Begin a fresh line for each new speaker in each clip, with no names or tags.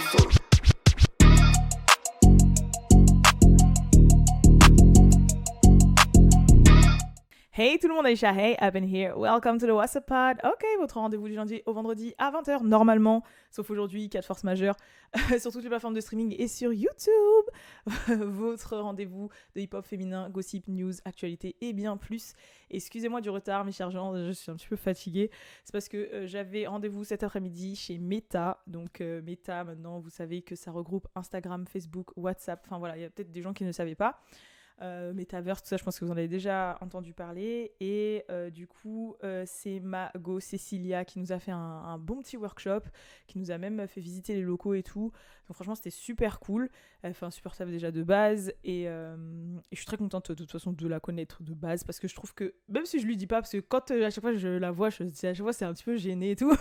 son.
Hey tout le monde, Aïcha, hey, I've been here. Welcome to the WhatsApp Pod. Ok, votre rendez-vous du lundi au vendredi à 20h normalement, sauf aujourd'hui, cas de force majeure, sur toutes les plateformes de streaming et sur YouTube. Votre rendez-vous de hip-hop féminin, gossip, news, actualité et bien plus. Excusez-moi du retard, mes chers gens, je suis un petit peu fatiguée. C'est parce que j'avais rendez-vous cet après-midi chez Meta. Donc Meta, maintenant, vous savez que ça regroupe Instagram, Facebook, WhatsApp. Enfin voilà, il y a peut-être des gens qui ne savaient pas. Metaverse, tout ça, je pense que vous en avez déjà entendu parler. Et du coup, c'est ma go Cécilia qui nous a fait un bon petit workshop, qui nous a même fait visiter les locaux et tout. Donc franchement, c'était super cool. Elle fait un super taf déjà de base. Et je suis très contente de toute façon de la connaître de base, parce que je trouve que, même si je lui dis pas, parce que quand à chaque fois je la vois, je dis à chaque fois c'est un petit peu gêné et tout.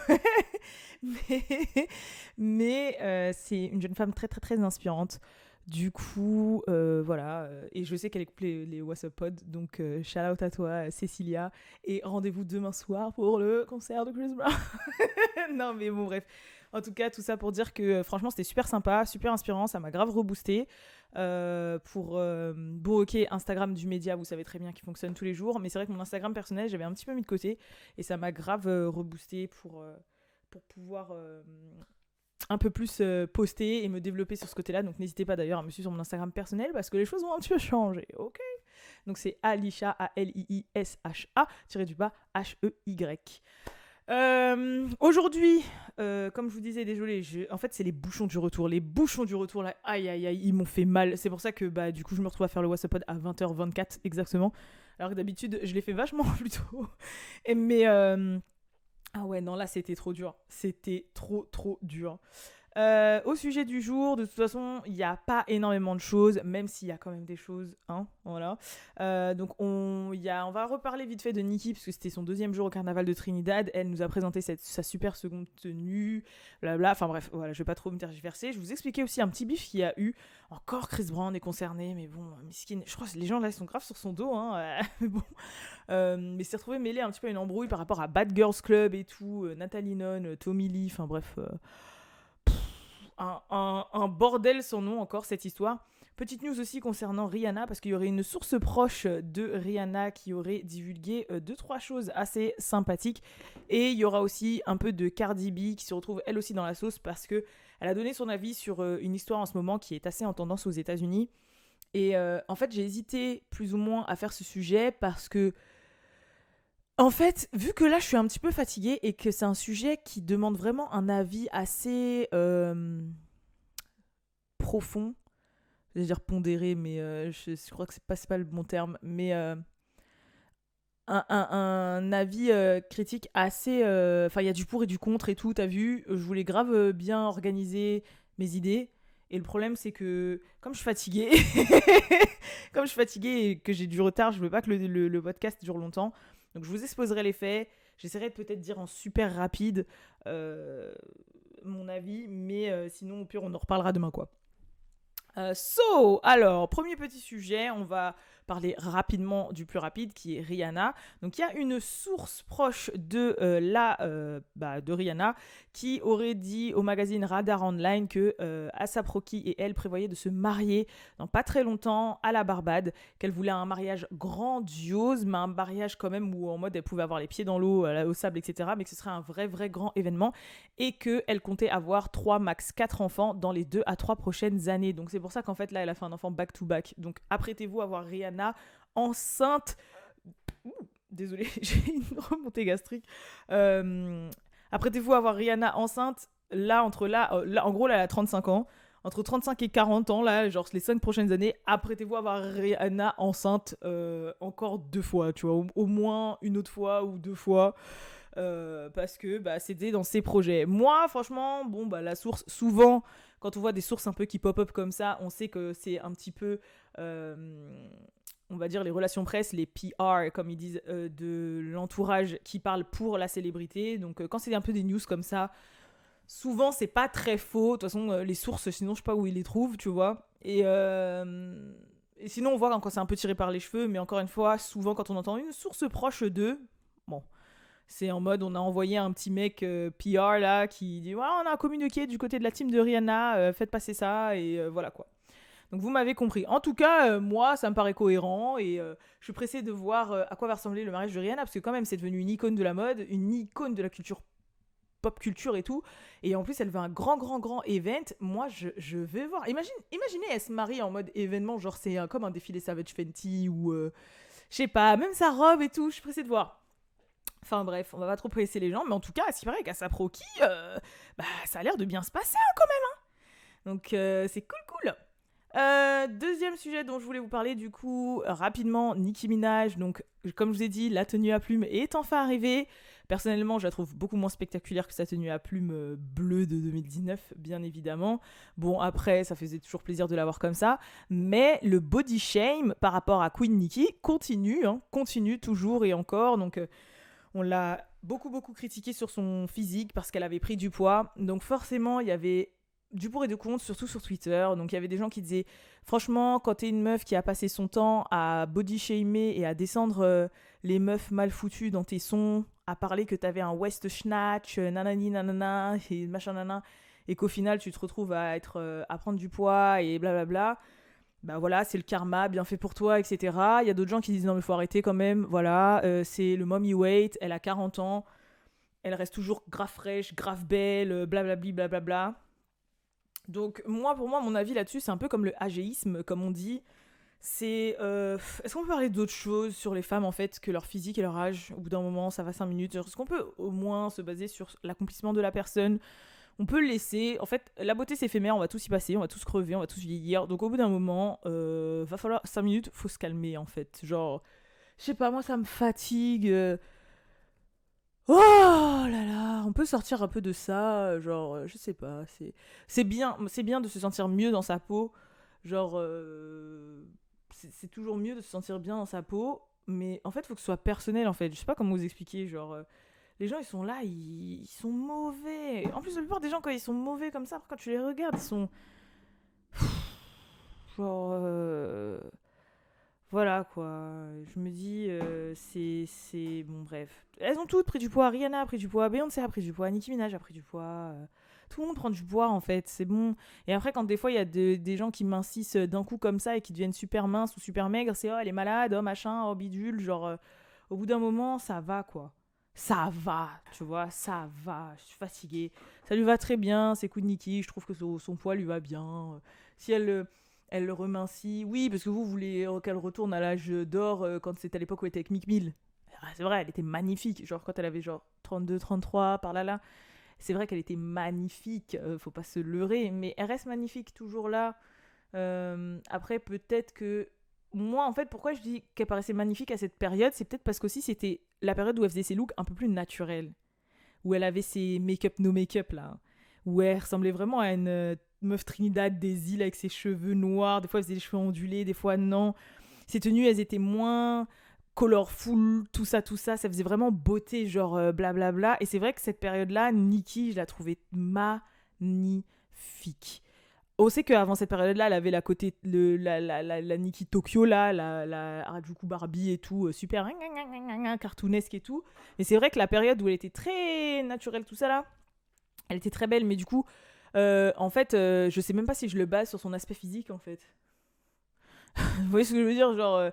mais c'est une jeune femme très très très inspirante. Du coup, voilà, et je sais qu'elle écoute les WhatsApp Pod, donc shout out à toi, Cécilia, et rendez-vous demain soir pour le concert de Chris Brown. Non, mais bon, bref. En tout cas, tout ça pour dire que franchement, c'était super sympa, super inspirant, ça m'a grave reboosté. Bon, ok, Instagram du média, vous savez très bien qu'il fonctionne tous les jours, mais c'est vrai que mon Instagram personnel, j'avais un petit peu mis de côté, et ça m'a grave reboosté pour pouvoir un peu plus poster et me développer sur ce côté-là. Donc n'hésitez pas d'ailleurs à me suivre sur mon Instagram personnel, parce que les choses vont un petit peu changer, ok? Donc c'est Alisha, A-L-I-I-S-H-A, tiré du bas, H-E-Y. Aujourd'hui, comme je vous disais, désolé, en fait c'est les bouchons du retour. Les bouchons du retour là, aïe aïe aïe, ils m'ont fait mal. C'est pour ça que du coup je me retrouve à faire le WhatsApp Pod à 20h24 exactement. Alors que d'habitude je l'ai fait vachement plus tôt. Mais ah ouais, non, là, c'était trop dur. C'était trop dur. Au sujet du jour, de toute façon, il n'y a pas énormément de choses, même s'il y a quand même des choses, hein, voilà. Donc, on va reparler vite fait de Nikki, parce que c'était son deuxième jour au carnaval de Trinidad. Elle nous a présenté sa super seconde tenue, blabla. Enfin bref, voilà, je vais pas trop me tergiverser. Je vais vous expliquer aussi un petit bif qu'il y a eu. Encore Chris Brown est concerné, mais bon, miskin. Je crois que les gens là, ils sont graves sur son dos, hein. Mais bon. Mais s'est retrouvé mêlé un petit peu à une embrouille par rapport à Bad Girls Club et tout, Nathalie Nunn, Tommy Lee, enfin bref, un bordel son nom encore cette histoire. Petite news aussi concernant Rihanna, parce qu'il y aurait une source proche de Rihanna qui aurait divulgué 2-3 choses assez sympathiques, et il y aura aussi un peu de Cardi B qui se retrouve elle aussi dans la sauce, parce que elle a donné son avis sur une histoire en ce moment qui est assez en tendance aux États-Unis. Et en fait, j'ai hésité plus ou moins à faire ce sujet parce que, en fait, vu que là je suis un petit peu fatiguée et que c'est un sujet qui demande vraiment un avis assez profond, je vais dire pondéré, mais je crois que c'est pas le bon terme, mais un avis critique assez. Enfin, il y a du pour et du contre et tout, t'as vu. Je voulais grave bien organiser mes idées. Et le problème, c'est que comme je suis fatiguée, et que j'ai du retard, je veux pas que le podcast dure longtemps. Donc je vous exposerai les faits. J'essaierai de peut-être dire en super rapide mon avis, mais sinon au pire on en reparlera demain, quoi. Alors, premier petit sujet, on va parler rapidement du plus rapide, qui est Rihanna. Donc, il y a une source proche de de Rihanna qui aurait dit au magazine Radar Online que A$AP Rocky et elle prévoyaient de se marier dans pas très longtemps à la Barbade, qu'elle voulait un mariage grandiose, mais un mariage quand même où en mode elle pouvait avoir les pieds dans l'eau, au sable, etc., mais que ce serait un vrai grand événement, et qu'elle comptait avoir 3 max 4 enfants dans les 2 à 3 prochaines années. Donc c'est pour ça qu'en fait là elle a fait un enfant back to back. Donc apprêtez-vous à voir Rihanna enceinte. Désolée, j'ai une remontée gastrique. Apprêtez-vous à voir Rihanna enceinte là en gros là elle a 35 ans. Entre 35 et 40 ans, là, genre les 5 prochaines années, apprêtez-vous à voir Rihanna enceinte encore 2 fois, tu vois, au moins une autre fois ou 2 fois. Parce que c'était dans ses projets. Moi, franchement, la source, souvent, quand on voit des sources un peu qui pop-up comme ça, on sait que c'est un petit peu, on va dire, les relations presse, les PR, comme ils disent, de l'entourage qui parlent pour la célébrité. Donc, quand c'est un peu des news comme ça, souvent, c'est pas très faux. De toute façon, les sources, sinon, je sais pas où ils les trouvent, tu vois. Et sinon, on voit quand c'est un peu tiré par les cheveux, mais encore une fois, souvent, quand on entend une source proche d'eux, bon, C'est en mode, on a envoyé un petit mec PR là qui dit ouais, on a un communiqué du côté de la team de Rihanna, faites passer ça et voilà quoi. Donc vous m'avez compris. En tout cas, moi, ça me paraît cohérent et je suis pressée de voir à quoi va ressembler le mariage de Rihanna parce que quand même, c'est devenu une icône de la mode, une icône de la culture pop culture et tout. Et en plus, elle veut un grand event. Moi, je vais voir. Imaginez, elle se marie en mode événement, genre c'est comme un défilé Savage Fenty ou je sais pas, même sa robe et tout. Je suis pressée de voir. Enfin bref, on va pas trop presser les gens, mais en tout cas, c'est paraît qu'à Saproki, ça a l'air de bien se passer hein, quand même. Donc c'est cool. Deuxième sujet dont je voulais vous parler, du coup, rapidement, Nicki Minaj. Donc, comme je vous ai dit, la tenue à plumes est enfin arrivée. Personnellement, je la trouve beaucoup moins spectaculaire que sa tenue à plumes bleue de 2019, bien évidemment. Bon, après, ça faisait toujours plaisir de la voir comme ça. Mais le body shame par rapport à Queen Nicki continue toujours et encore. Donc, on l'a beaucoup critiqué sur son physique parce qu'elle avait pris du poids. Donc, forcément, il y avait du pour et du contre, surtout sur Twitter. Donc il y avait des gens qui disaient franchement, quand t'es une meuf qui a passé son temps à body shamer et à descendre les meufs mal foutues dans tes sons, à parler que t'avais un West Snatch, nanani nanana, et machin nana, et qu'au final tu te retrouves à prendre du poids et blablabla, bah voilà, c'est le karma, bien fait pour toi, etc. Il y a d'autres gens qui disent non mais faut arrêter quand même, voilà, c'est le mommy weight, elle a 40 ans, elle reste toujours grave fraîche, grave belle, blablabli, blablabla. Donc pour moi, mon avis là-dessus, c'est un peu comme le agéisme, comme on dit. C'est, est-ce qu'on peut parler d'autre chose sur les femmes, en fait, que leur physique et leur âge? Au bout d'un moment, ça va 5 minutes. Est-ce qu'on peut au moins se baser sur l'accomplissement de la personne? On peut le laisser. En fait, la beauté, c'est éphémère. On va tous y passer, on va tous crever, on va tous vieillir. Donc au bout d'un moment, va falloir 5 minutes, faut se calmer, en fait. Genre, je sais pas, moi, ça me fatigue. Oh là là, on peut sortir un peu de ça, genre, je sais pas, c'est bien de se sentir mieux dans sa peau, genre, c'est toujours mieux de se sentir bien dans sa peau, mais en fait, il faut que ce soit personnel, en fait, je sais pas comment vous expliquer, genre, les gens, ils sont là, ils sont mauvais, en plus, la plupart des gens, quand ils sont mauvais comme ça, quand tu les regardes, ils sont, genre, voilà quoi, je me dis, bon bref. Elles ont toutes pris du poids, Rihanna a pris du poids, Beyoncé a pris du poids, Nicki Minaj a pris du poids, tout le monde prend du poids en fait, c'est bon. Et après quand des fois il y a des gens qui mincissent d'un coup comme ça et qui deviennent super minces ou super maigres, c'est oh elle est malade, oh machin, oh bidule, genre au bout d'un moment ça va quoi. Ça va, tu vois, ça va, je suis fatiguée. Ça lui va très bien, c'est coup de Nicki, je trouve que son poids lui va bien. Si elle le remincit. Oui, parce que vous voulez qu'elle retourne à l'âge d'or quand c'était à l'époque où elle était avec Mick Mill. Ah, c'est vrai, elle était magnifique. Genre quand elle avait genre 32, 33, par là. C'est vrai qu'elle était magnifique. Faut pas se leurrer. Mais elle reste magnifique toujours là. Après, peut-être que. Moi, en fait, pourquoi je dis qu'elle paraissait magnifique à cette période, c'est peut-être parce qu'aussi c'était la période où elle faisait ses looks un peu plus naturels. Où elle avait ses make-up, no make-up là. Où elle ressemblait vraiment à une meuf Trinidad des îles avec ses cheveux noirs. Des fois, elle faisait les cheveux ondulés, des fois, non. Ses tenues, elles étaient moins colorful, tout ça. Ça faisait vraiment beauté, genre blablabla. Et c'est vrai que cette période-là, Nicki, je la trouvais magnifique. On sait qu'avant cette période-là, elle avait la Nicki Tokyo, là, la Harajuku Barbie et tout, super cartoonesque et tout. Mais c'est vrai que la période où elle était très naturelle, tout ça là, elle était très belle. Mais du coup, en fait, je sais même pas si je le base sur son aspect physique, en fait. Vous voyez ce que je veux dire? Genre,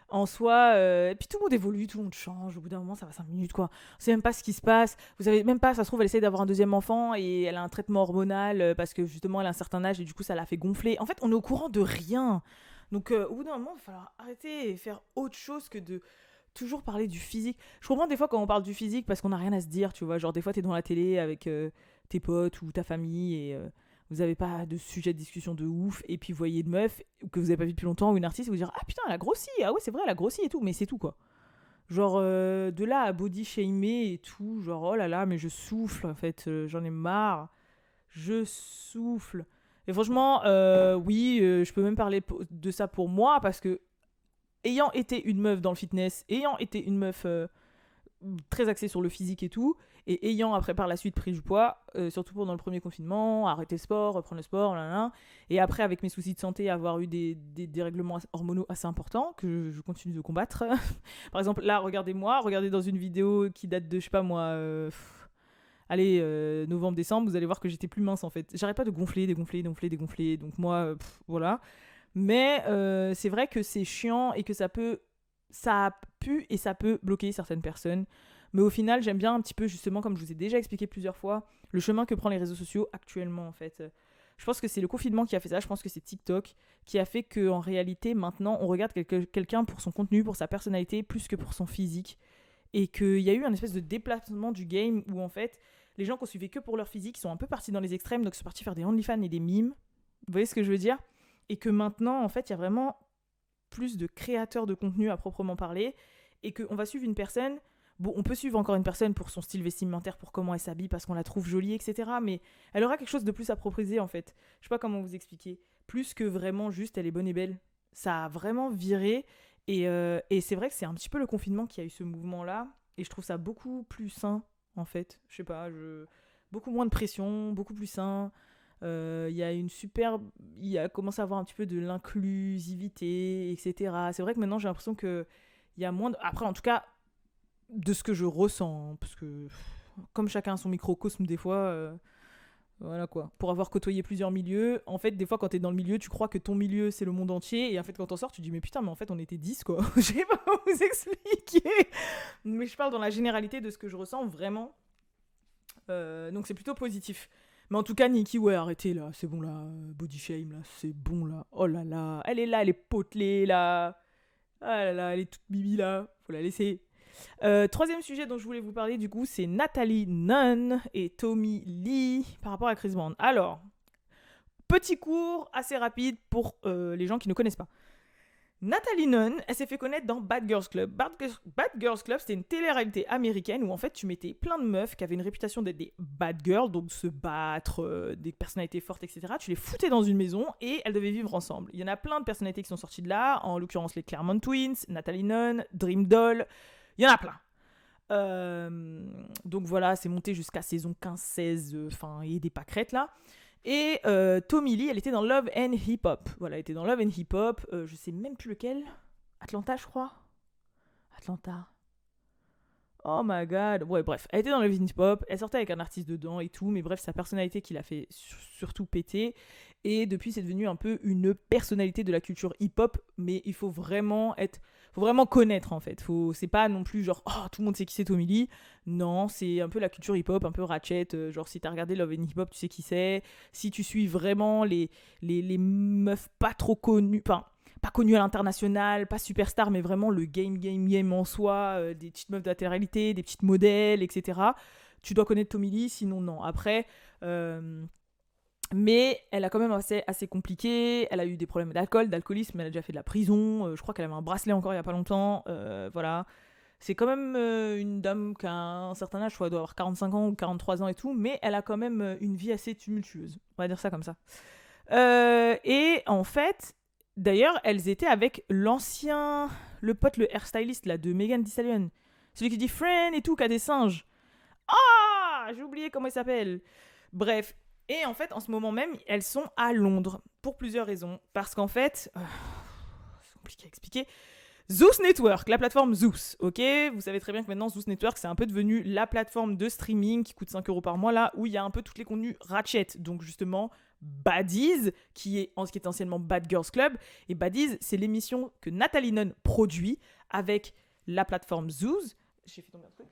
en soi, et puis tout le monde évolue, tout le monde change. Au bout d'un moment, ça va 5 minutes, quoi. On sait même pas ce qui se passe. Vous savez même pas, ça se trouve, elle essaie d'avoir un deuxième enfant et elle a un traitement hormonal parce que justement, elle a un certain âge et du coup, ça l'a fait gonfler. En fait, on est au courant de rien. Donc, au bout d'un moment, il va falloir arrêter et faire autre chose que de toujours parler du physique. Je comprends des fois quand on parle du physique parce qu'on n'a rien à se dire, tu vois. Genre, des fois, t'es dans la télé avec tes potes ou ta famille et vous avez pas de sujet de discussion de ouf et puis vous voyez une meuf que vous avez pas vue depuis longtemps ou une artiste et vous dire ah putain elle a grossi, ah ouais c'est vrai elle a grossi et tout, mais c'est tout quoi. Genre de là à body shamer et tout, genre oh là là mais je souffle en fait, j'en ai marre, je souffle. Et franchement oui je peux même parler de ça pour moi parce que ayant été une meuf dans le fitness, ayant été une meuf très axée sur le physique et tout, et ayant après par la suite pris du poids, surtout pendant le premier confinement, arrêter le sport, reprendre le sport, et après avec mes soucis de santé, avoir eu des dérèglements hormonaux assez importants que je continue de combattre. Par exemple, là, regardez dans une vidéo qui date de, je sais pas moi, novembre-décembre, vous allez voir que j'étais plus mince en fait. J'arrête pas de gonfler, donc moi, voilà. Mais c'est vrai que c'est chiant et que ça pu et ça peut bloquer certaines personnes. Mais au final, j'aime bien un petit peu, justement, comme je vous ai déjà expliqué plusieurs fois, le chemin que prennent les réseaux sociaux actuellement, en fait. Je pense que c'est le confinement qui a fait ça, je pense que c'est TikTok qui a fait qu'en réalité, maintenant, on regarde quelqu'un pour son contenu, pour sa personnalité, plus que pour son physique. Et qu'il y a eu un espèce de déplacement du game où, en fait, les gens qu'on suivait que pour leur physique sont un peu partis dans les extrêmes, donc sont partis faire des OnlyFans et des mimes. Vous voyez ce que je veux dire ? Et que maintenant, en fait, il y a vraiment plus de créateurs de contenu à proprement parler, et qu'on va suivre une personne. Bon, on peut suivre encore une personne pour son style vestimentaire, pour comment elle s'habille, parce qu'on la trouve jolie, etc. Mais elle aura quelque chose de plus à proposer, en fait. Je sais pas comment vous expliquer. Plus que vraiment juste, elle est bonne et belle. Ça a vraiment viré. Et c'est vrai que c'est un petit peu le confinement qui a eu ce mouvement-là. Et je trouve ça beaucoup plus sain, en fait. Je sais pas, beaucoup moins de pression, beaucoup plus sain. Il y a commencé à avoir un petit peu de l'inclusivité, etc. C'est vrai que maintenant, j'ai l'impression qu'il y a moins de... Après, en tout cas, de ce que je ressens, parce que comme chacun a son microcosme des fois, voilà quoi. Pour avoir côtoyé plusieurs milieux, en fait des fois quand t'es dans le milieu, tu crois que ton milieu c'est le monde entier, et en fait quand t'en sors tu dis mais putain mais en fait on était 10 quoi. Je sais pas comment vous expliquer, mais je parle dans la généralité de ce que je ressens vraiment. Donc c'est plutôt positif. Mais en tout cas Nikki, ouais, arrêtez là, c'est bon là, body shame là, c'est bon là, oh là là, elle est là, elle est potelée là, ah là là, elle est toute bibi là, faut la laisser. Troisième sujet dont je voulais vous parler, du coup, c'est Nathalie Nunn et Tommy Lee par rapport à Chris Brown. Alors, petit cours assez rapide pour les gens qui ne connaissent pas. Nathalie Nunn, elle s'est fait connaître dans Bad Girls Club. Bad Girls Club, c'était une télé-réalité américaine où en fait tu mettais plein de meufs qui avaient une réputation d'être des bad girls, donc se battre, des personnalités fortes, etc. Tu les foutais dans une maison et elles devaient vivre ensemble. Il y en a plein de personnalités qui sont sorties de là, en l'occurrence les Claremont Twins, Nathalie Nunn, Dream Doll, il y en a plein. Donc voilà, c'est monté jusqu'à saison 15-16, et des pâquerettes là. Et Tommy Lee, elle était dans Love and Hip Hop. Voilà, elle était dans Love and Hip Hop, je sais même plus lequel. Atlanta, je crois. Atlanta. Oh my god. Ouais, bref, elle était dans Love and Hip Hop, elle sortait avec un artiste dedans et tout, mais bref, sa personnalité qui l'a fait surtout péter. Et depuis, c'est devenu un peu une personnalité de la culture hip-hop, mais il faut vraiment connaître en fait. C'est pas non plus genre, oh, tout le monde sait qui c'est Tommy Lee. Non, c'est un peu la culture hip-hop, un peu ratchet. Genre, si t'as regardé Love and Hip Hop, tu sais qui c'est. Si tu suis vraiment les meufs pas trop connues, enfin, pas connues à l'international, pas superstar, mais vraiment le game en soi, des petites meufs de la télé-réalité, des petites modèles, etc. Tu dois connaître Tommy Lee, sinon non. Après, mais elle a quand même assez compliqué. Elle a eu des problèmes d'alcoolisme, elle a déjà fait de la prison. Je crois qu'elle avait un bracelet encore il y a pas longtemps. Voilà. C'est quand même une dame qui a un certain âge, je crois, elle doit avoir 45 ans ou 43 ans et tout, mais elle a quand même une vie assez tumultueuse. On va dire ça comme ça. Et en fait, d'ailleurs, elles étaient avec le pote, le hairstylist là, de Megan Thee Stallion. Celui qui dit friend et tout, qui a des singes. Ah, j'ai oublié comment il s'appelle. Bref. Et en fait, en ce moment même, elles sont à Londres. Pour plusieurs raisons. Parce qu'en fait, c'est compliqué à expliquer. Zeus Network, la plateforme Zeus, ok ? Vous savez très bien que maintenant, Zeus Network, c'est un peu devenu la plateforme de streaming qui coûte 5 € par mois, là, où il y a un peu tous les contenus ratchet. Donc justement, Baddies, qui est anciennement Bad Girls Club. Et Baddies, c'est l'émission que Nathalie Nunn produit avec la plateforme Zeus. J'ai fait tomber un truc.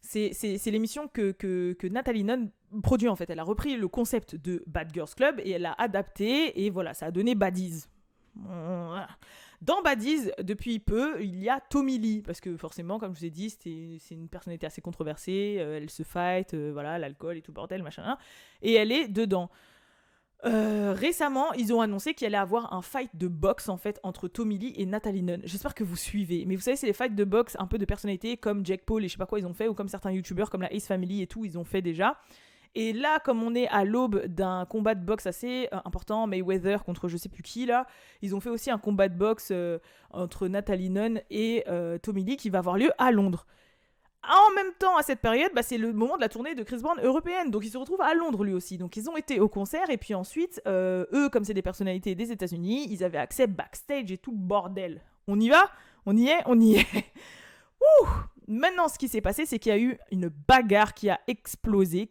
C'est l'émission que Nathalie Nunn produit en fait. Elle a repris le concept de Bad Girls Club et elle l'a adapté et voilà, ça a donné Baddies. Dans Baddies, depuis peu, il y a Tommy Lee parce que forcément, comme je vous ai dit, c'est une personnalité assez controversée. Elle se fight, voilà, l'alcool et tout bordel, machin. Et elle est dedans. Récemment, ils ont annoncé qu'il allait avoir un fight de boxe en fait entre Tommy Lee et Nathalie Nunn. J'espère que vous suivez. Mais vous savez, c'est les fights de boxe un peu de personnalités comme Jake Paul et je sais pas quoi ils ont fait, ou comme certains youtubeurs comme la Ace Family et tout, ils ont fait déjà. Et là, comme on est à l'aube d'un combat de boxe assez important, Mayweather contre je sais plus qui là, ils ont fait aussi un combat de boxe entre Nathalie Nunn et Tommy Lee qui va avoir lieu à Londres. En même temps, à cette période, c'est le moment de la tournée de Chris Brown européenne. Donc, il se retrouve à Londres, lui aussi. Donc, ils ont été au concert. Et puis ensuite, eux, comme c'est des personnalités des États-Unis, ils avaient accès backstage et tout le bordel. On y va ? On y est ? On y est. Ouh ! Maintenant, ce qui s'est passé, c'est qu'il y a eu une bagarre qui a explosé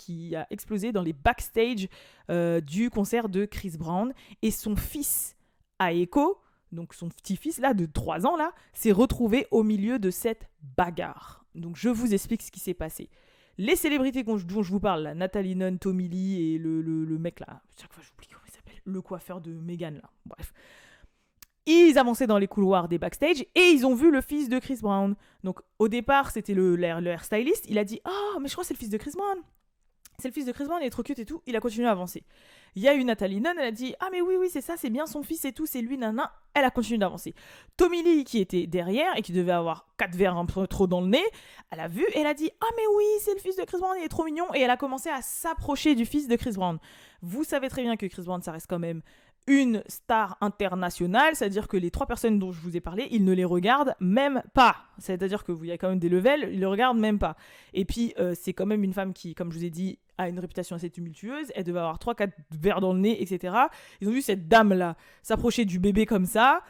dans les backstage du concert de Chris Brown. Et son fils, Aeko, donc son petit-fils là de 3 ans là, s'est retrouvé au milieu de cette bagarre. Donc je vous explique ce qui s'est passé. Les célébrités dont je vous parle, là, Nathalie Nunn, Tommy Lee et le mec là, chaque fois j'oublie comment il s'appelle, le coiffeur de Meghan là, bref. Ils avançaient dans les couloirs des backstage et ils ont vu le fils de Chris Brown. Donc au départ c'était le hairstylist, il a dit « Ah mais je crois que c'est le fils de Chris Brown ». C'est le fils de Chris Brown, il est trop cute et tout. Il a continué à avancer. Il y a eu Nathalie Nunn, elle a dit « Ah mais oui, c'est ça, c'est bien son fils et tout, c'est lui, nana ». Elle a continué d'avancer. Tommy Lee, qui était derrière et qui devait avoir 4 verres un peu trop dans le nez, elle a vu et elle a dit « Ah mais oui, c'est le fils de Chris Brown, il est trop mignon ». Et elle a commencé à s'approcher du fils de Chris Brown. Vous savez très bien que Chris Brown, ça reste quand même une star internationale, c'est-à-dire que les 3 personnes dont je vous ai parlé, ils ne les regardent même pas. C'est-à-dire que vous, il y a quand même des levels, ils ne le regardent même pas. Et puis, c'est quand même une femme qui, comme je vous ai dit, a une réputation assez tumultueuse. Elle devait avoir 3-4 verres dans le nez, etc. Ils ont vu cette dame-là s'approcher du bébé comme ça.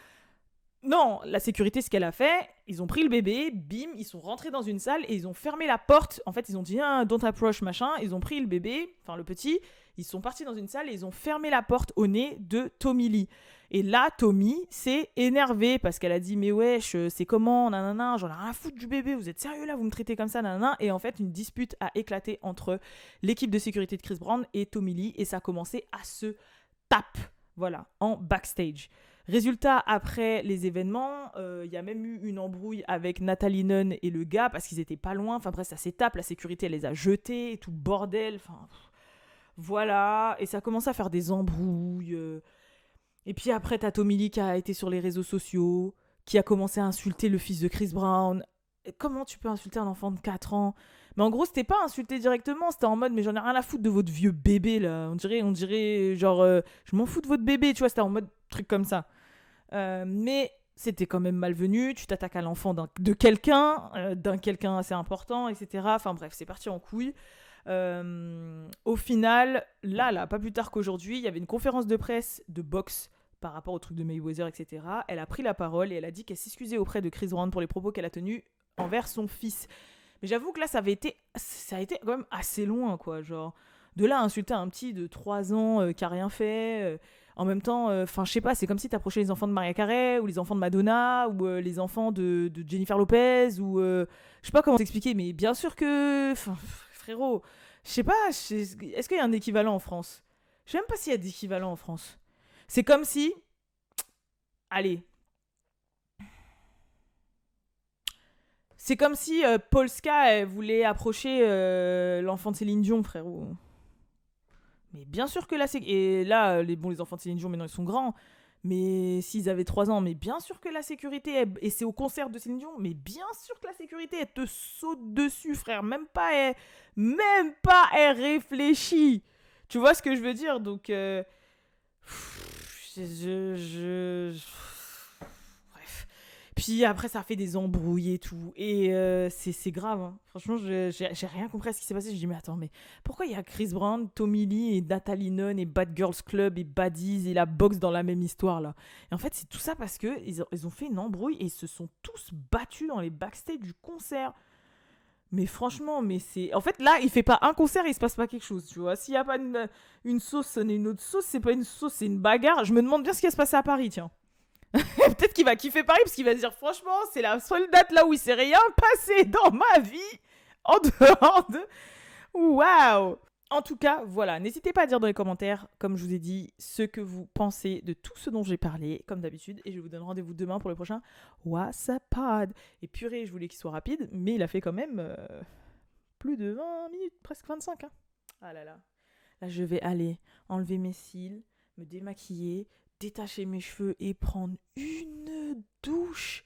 Non, la sécurité, ce qu'elle a fait, ils ont pris le bébé, bim, ils sont rentrés dans une salle et ils ont fermé la porte. En fait, ils ont dit « don't approach, machin ». Ils ont pris le bébé, enfin le petit, ils sont partis dans une salle et ils ont fermé la porte au nez de Tommy Lee. Et là, Tommy s'est énervé parce qu'elle a dit « Mais wesh, c'est comment, nanana, j'en ai rien à foutre du bébé, vous êtes sérieux là, vous me traitez comme ça, nanana ». Et en fait, une dispute a éclaté entre l'équipe de sécurité de Chris Brown et Tommy Lee et ça a commencé à se taper, voilà, en backstage. Résultat, après les événements, y a même eu une embrouille avec Nathalie Nunn et le gars parce qu'ils étaient pas loin. Enfin bref, ça s'étape, la sécurité elle les a jetés, tout le bordel. Enfin voilà, et ça commence à faire des embrouilles. Et puis après, t'as Tommy Lee qui a été sur les réseaux sociaux, qui a commencé à insulter le fils de Chris Brown. Et comment tu peux insulter un enfant de 4 ans ? Mais en gros, c'était pas insulter directement, c'était en mode, mais j'en ai rien à foutre de votre vieux bébé, là. On dirait genre, je m'en fous de votre bébé, tu vois, c'était en mode truc comme ça. Mais c'était quand même malvenu, tu t'attaques à l'enfant de quelqu'un, d'un quelqu'un assez important, etc. Enfin bref, c'est parti en couille. Au final, là, pas plus tard qu'aujourd'hui, il y avait une conférence de presse de boxe par rapport au truc de Mayweather, etc. Elle a pris la parole et elle a dit qu'elle s'excusait auprès de Chris Brown pour les propos qu'elle a tenus envers son fils. Mais j'avoue que là, ça a été quand même assez loin, quoi. Genre, de là à insulter un petit de 3 ans qui a rien fait. En même temps, je sais pas, c'est comme si t'approchais les enfants de Mariah Carey ou les enfants de Madonna ou les enfants de Jennifer Lopez ou je sais pas comment t'expliquer, mais bien sûr que, frérot, je sais pas, est-ce qu'il y a un équivalent en France ? Je sais même pas s'il y a d'équivalent en France. C'est comme si, allez, c'est comme si Polska voulait approcher l'enfant de Céline Dion, frérot. Mais bien sûr que là, et là, les enfants de Céline Dion, maintenant, ils sont grands. Mais s'ils avaient 3 ans, mais bien sûr que la sécurité, et c'est au concert de Céline Dion, mais bien sûr que la sécurité, elle te saute dessus, frère. Même pas, elle réfléchit. Tu vois ce que je veux dire ? Donc, bref. Puis après, ça fait des embrouilles et tout. Et c'est grave. Hein. Franchement, j'ai rien compris à ce qui s'est passé. Je dis, mais attends, mais pourquoi il y a Chris Brown, Tommy Lee et Nathalie Nunn et Bad Girls Club et Baddies et la boxe dans la même histoire là ? Et en fait, c'est tout ça parce qu'ils ont fait une embrouille et ils se sont tous battus dans les backstage du concert. Mais franchement, mais c'est... En fait, là, il fait pas un concert et il se passe pas quelque chose, tu vois. S'il y a pas une sauce, ce n'est une autre sauce, c'est pas une sauce, c'est une bagarre. Je me demande bien ce qui va se passer à Paris, tiens. Peut-être qu'il va kiffer Paris parce qu'il va se dire franchement c'est la seule date là où il s'est rien passé dans ma vie en dehors de... Waouh. En tout cas, voilà, n'hésitez pas à dire dans les commentaires, comme je vous ai dit, ce que vous pensez de tout ce dont j'ai parlé, comme d'habitude, et je vous donne rendez-vous demain pour le prochain WhatsApp Pod. Et purée, je voulais qu'il soit rapide, mais il a fait quand même plus de 20 minutes, presque 25. Hein. Ah là là. Là, je vais aller enlever mes cils, me démaquiller, détacher mes cheveux et prendre une douche.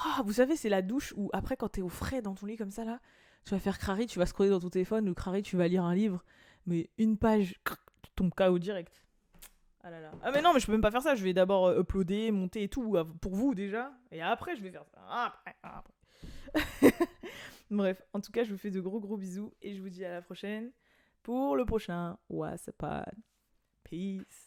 Ah, vous savez, c'est la douche où après, quand t'es au frais dans ton lit comme ça, là, tu vas faire crari, tu vas scroller dans ton téléphone, ou crari, tu vas lire un livre, mais une page, tu tombes KO direct. Ah là là. Ah mais non, mais je peux même pas faire ça, je vais d'abord uploader, monter et tout, pour vous déjà, et après je vais faire ça. Après. Bref, en tout cas, je vous fais de gros bisous et je vous dis à la prochaine pour le prochain What's Up Pod. Peace.